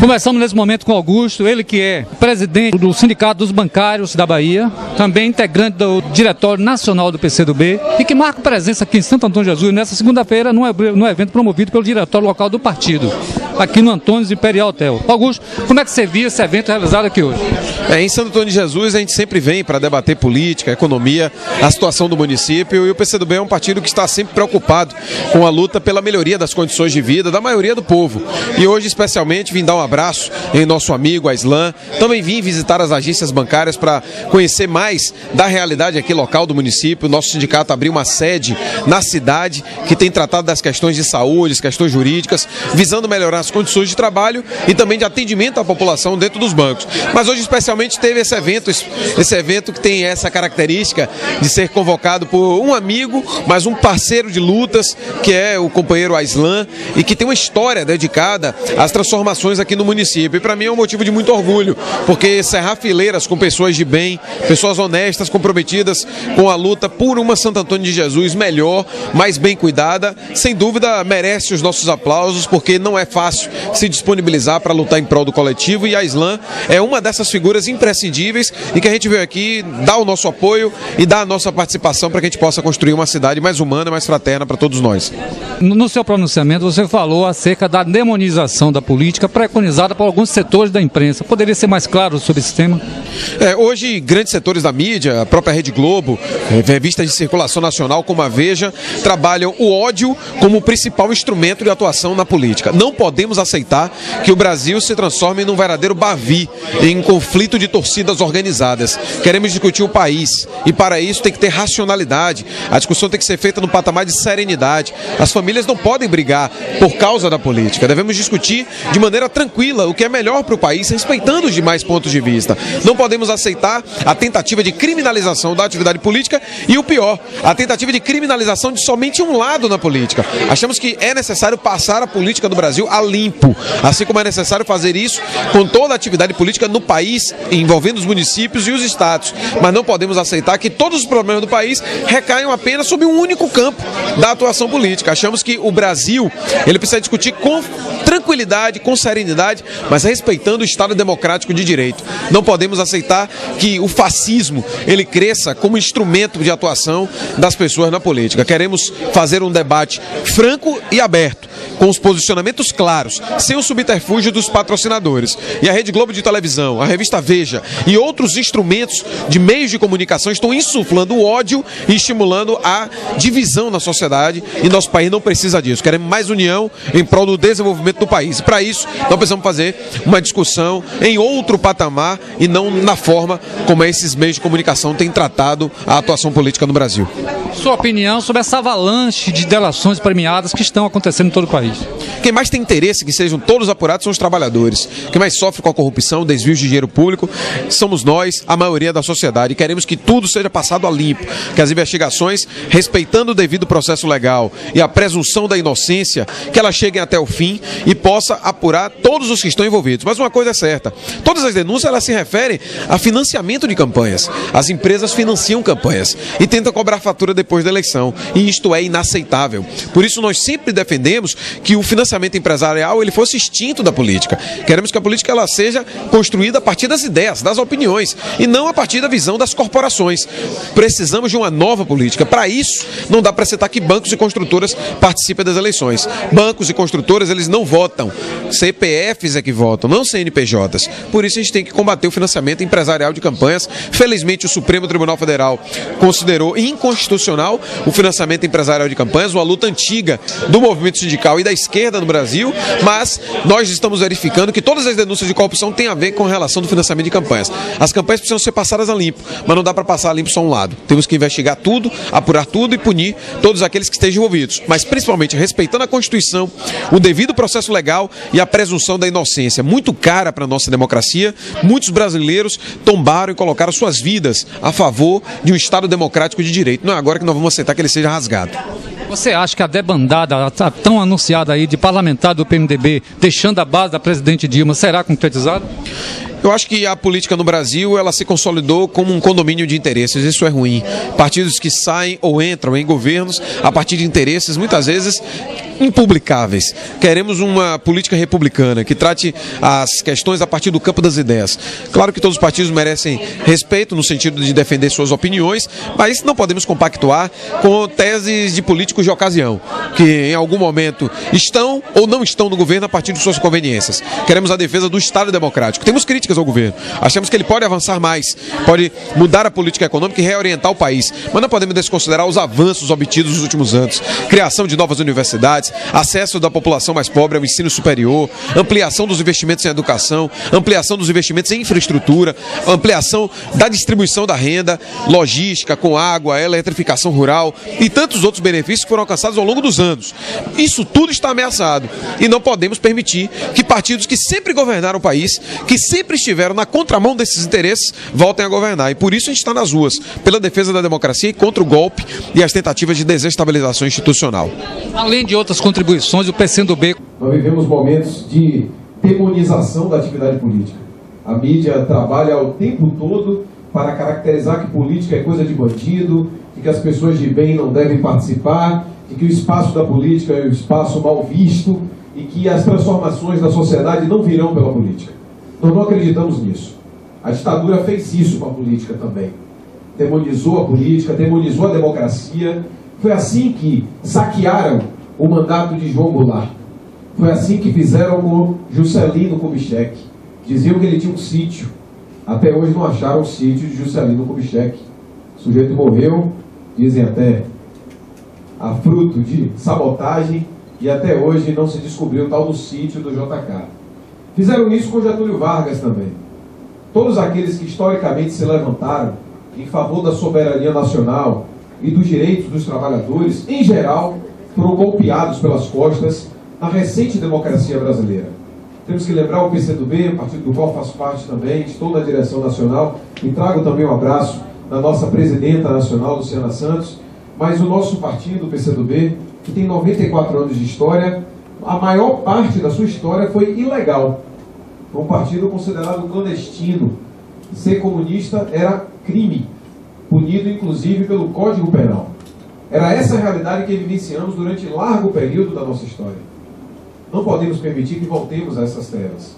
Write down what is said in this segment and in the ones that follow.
Conversamos nesse momento com Augusto, ele que é presidente do Sindicato dos Bancários da Bahia, também integrante do Diretório Nacional do PCdoB e que marca presença aqui em Santo Antônio de Jesus nessa segunda-feira num evento promovido pelo Diretório Local do Partido, aqui no Antônio Imperial Hotel. Augusto, como é que você viu esse evento realizado aqui hoje? Em Santo Antônio de Jesus a gente sempre vem para debater política, economia, a situação do município, e o PCdoB é um partido que está sempre preocupado com a luta pela melhoria das condições de vida da maioria do povo. E hoje especialmente vim dar um abraço em nosso amigo Aislan, também vim visitar as agências bancárias para conhecer mais da realidade aqui local do município. O nosso sindicato abriu uma sede na cidade que tem tratado das questões de saúde, as questões jurídicas, visando melhorar as condições de trabalho e também de atendimento à população dentro dos bancos. Mas hoje especialmente teve esse evento que tem essa característica de ser convocado por um amigo, mas um parceiro de lutas, que é o companheiro Aislan, e que tem uma história dedicada às transformações aqui no município. E para mim é um motivo de muito orgulho, porque cerrar fileiras com pessoas de bem, pessoas honestas, comprometidas com a luta por uma Santo Antônio de Jesus melhor, mais bem cuidada, sem dúvida merece os nossos aplausos, porque não é fácil se disponibilizar para lutar em prol do coletivo, e Aislan é uma dessas figuras imprescindíveis e que a gente veio aqui dar o nosso apoio e dar a nossa participação para que a gente possa construir uma cidade mais humana, mais fraterna para todos nós. No seu pronunciamento você falou acerca da demonização da política preconizada por alguns setores da imprensa. Poderia ser mais claro sobre esse tema? Hoje, grandes setores da mídia, a própria Rede Globo, revistas de circulação nacional como a Veja, trabalham o ódio como o principal instrumento de atuação na política. Não podemos aceitar que o Brasil se transforme num verdadeiro Bavi, em conflito de torcidas organizadas. Queremos discutir o país e para isso tem que ter racionalidade. A discussão tem que ser feita no patamar de serenidade. As famílias não podem brigar por causa da política. Devemos discutir de maneira tranquila o que é melhor para o país, respeitando os demais pontos de vista. Não podemos aceitar a tentativa de criminalização da atividade política e, o pior, a tentativa de criminalização de somente um lado na política. Achamos que é necessário passar a política do Brasil a limpo, assim como é necessário fazer isso com toda a atividade política no país, envolvendo os municípios e os estados. Mas não podemos aceitar que todos os problemas do país recaiam apenas sobre um único campo da atuação política. Achamos que o Brasil, ele precisa discutir com tranquilidade, com serenidade, mas respeitando o Estado democrático de direito. Não podemos aceitar que o fascismo, ele cresça como instrumento de atuação das pessoas na política. Queremos fazer um debate franco e aberto, com os posicionamentos claros, sem o subterfúgio dos patrocinadores. E a Rede Globo de televisão, a revista Veja e outros instrumentos de meios de comunicação estão insuflando o ódio e estimulando a divisão na sociedade, e nosso país não precisa disso. Queremos mais união em prol do desenvolvimento do país. E para isso, nós precisamos fazer uma discussão em outro patamar e não na forma como esses meios de comunicação têm tratado a atuação política no Brasil. Sua opinião sobre essa avalanche de delações premiadas que estão acontecendo em todo o país? Quem mais tem interesse que sejam todos apurados são os trabalhadores. Quem mais sofre com a corrupção, desvios de dinheiro público, somos nós, a maioria da sociedade. E queremos que tudo seja passado a limpo, que as investigações, respeitando o devido processo legal e a presunção da inocência, que elas cheguem até o fim e possa apurar todos os que estão envolvidos. Mas uma coisa é certa, todas as denúncias elas se referem a financiamento de campanhas. As empresas financiam campanhas e tentam cobrar fatura depois da eleição, e isto é inaceitável. Por isso nós sempre defendemos que o financiamento empresarial ele fosse extinto da política. Queremos que a política ela seja construída a partir das ideias, das opiniões, e não a partir da visão das corporações. Precisamos de uma nova política. Para isso, não dá para aceitar que bancos e construtoras participem das eleições. Bancos e construtoras, eles não votam. CPFs é que votam, não CNPJs. Por isso a gente tem que combater o financiamento empresarial de campanhas. Felizmente o Supremo Tribunal Federal considerou inconstitucional o financiamento empresarial de campanhas, uma luta antiga do movimento sindical e da esquerda no Brasil, mas nós estamos verificando que todas as denúncias de corrupção têm a ver com a relação do financiamento de campanhas. As campanhas precisam ser passadas a limpo, mas não dá para passar a limpo só um lado. Temos que investigar tudo, apurar tudo e punir todos aqueles que estejam envolvidos, mas principalmente respeitando a Constituição, o devido processo legal e a presunção da inocência, muito cara para a nossa democracia. Muitos brasileiros tombaram e colocaram suas vidas a favor de um Estado democrático de direito. Não é agora que nós vamos aceitar que ele seja rasgado. Você acha que a debandada tão anunciada aí de parlamentar do PMDB, deixando a base da presidente Dilma, será concretizada? Eu acho que a política no Brasil, ela se consolidou como um condomínio de interesses. Isso é ruim. Partidos que saem ou entram em governos a partir de interesses, muitas vezes, impublicáveis. Queremos uma política republicana que trate as questões a partir do campo das ideias. Claro que todos os partidos merecem respeito no sentido de defender suas opiniões, mas não podemos compactuar com teses de políticos de ocasião, que em algum momento estão ou não estão no governo a partir de suas conveniências. Queremos a defesa do Estado democrático. Temos críticas ao governo. Achamos que ele pode avançar mais, pode mudar a política econômica e reorientar o país, mas não podemos desconsiderar os avanços obtidos nos últimos anos. Criação de novas universidades, acesso da população mais pobre ao ensino superior, ampliação dos investimentos em educação, ampliação dos investimentos em infraestrutura, ampliação da distribuição da renda, logística com água, eletrificação rural e tantos outros benefícios que foram alcançados ao longo dos anos. Isso tudo está ameaçado e não podemos permitir que partidos que sempre governaram o país, que sempre estiveram na contramão desses interesses, voltem a governar. E por isso a gente está nas ruas, pela defesa da democracia e contra o golpe e as tentativas de desestabilização institucional. Além de outras contribuições, o PCdoB... Nós vivemos momentos de demonização da atividade política. A mídia trabalha o tempo todo para caracterizar que política é coisa de bandido, de que as pessoas de bem não devem participar, de que o espaço da política é um espaço mal visto e que as transformações da sociedade não virão pela política. Nós não acreditamos nisso. A ditadura fez isso com a política também. Demonizou a política, demonizou a democracia. Foi assim que saquearam o mandato de João Goulart. Foi assim que fizeram com Juscelino Kubitschek. Diziam que ele tinha um sítio. Até hoje não acharam o sítio de Juscelino Kubitschek. O sujeito morreu, dizem até, a fruto de sabotagem, e até hoje não se descobriu o tal do sítio do JK. Fizeram isso com Getúlio Vargas também. Todos aqueles que historicamente se levantaram em favor da soberania nacional e dos direitos dos trabalhadores, em geral, foram golpeados pelas costas na recente democracia brasileira. Temos que lembrar o PCdoB, partido do qual faço parte também, estou na direção nacional e trago também um abraço da nossa presidenta nacional, Luciana Santos, mas o nosso partido, o PCdoB, que tem 94 anos de história, a maior parte da sua história foi ilegal. Foi um partido considerado clandestino. Ser comunista era crime, punido inclusive pelo Código Penal. Era essa a realidade que vivenciamos durante largo período da nossa história. Não podemos permitir que voltemos a essas trevas.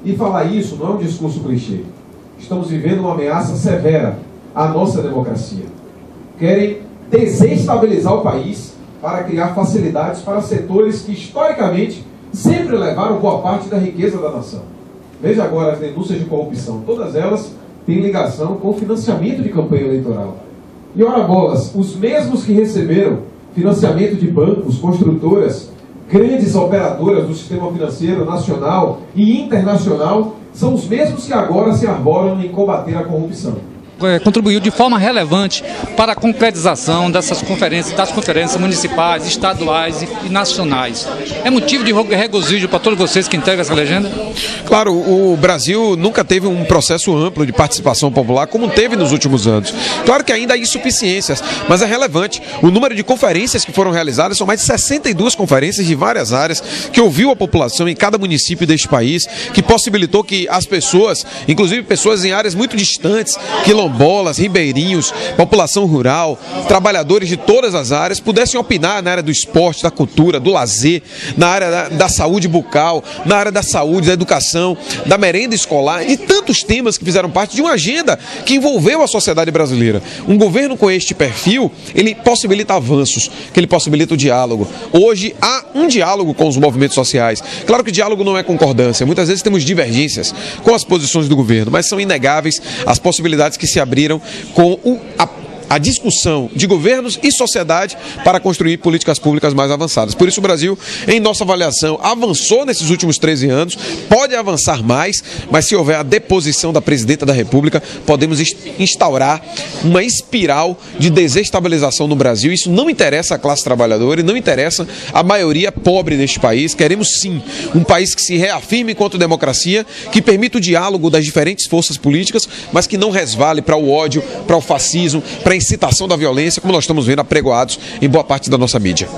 E falar isso não é um discurso clichê. Estamos vivendo uma ameaça severa à nossa democracia. Querem desestabilizar o país para criar facilidades para setores que historicamente sempre levaram boa parte da riqueza da nação. Veja agora as denúncias de corrupção. Todas elas têm ligação com o financiamento de campanha eleitoral. E ora bolas, os mesmos que receberam financiamento de bancos, construtoras, grandes operadoras do sistema financeiro nacional e internacional, são os mesmos que agora se arboram em combater a corrupção. Contribuiu de forma relevante para a concretização dessas conferências, das conferências municipais, estaduais e nacionais. É motivo de regozijo para todos vocês que integram essa legenda? Claro, o Brasil nunca teve um processo amplo de participação popular como teve nos últimos anos. Claro que ainda há insuficiências, mas é relevante. O número de conferências que foram realizadas são mais de 62 conferências de várias áreas, que ouviu a população em cada município deste país, que possibilitou que as pessoas, inclusive pessoas em áreas muito distantes, quilombolas, ribeirinhos, população rural, trabalhadores de todas as áreas, pudessem opinar na área do esporte, da cultura, do lazer, na área da saúde bucal, na área da saúde, da educação, da merenda escolar e tantos temas que fizeram parte de uma agenda que envolveu a sociedade brasileira. Um governo com este perfil, ele possibilita avanços, que ele possibilita o diálogo. Hoje há um diálogo com os movimentos sociais. Claro que o diálogo não é concordância, muitas vezes temos divergências com as posições do governo, mas são inegáveis as possibilidades que se abriram com a discussão de governos e sociedade para construir políticas públicas mais avançadas. Por isso o Brasil, em nossa avaliação, avançou nesses últimos 13 anos, pode avançar mais, mas se houver a deposição da Presidenta da República, podemos instaurar uma espiral de desestabilização no Brasil. Isso não interessa a classe trabalhadora e não interessa a maioria pobre deste país. Queremos sim um país que se reafirme enquanto democracia, que permita o diálogo das diferentes forças políticas, mas que não resvale para o ódio, para o fascismo, para a incitação da violência, como nós estamos vendo apregoados em boa parte da nossa mídia.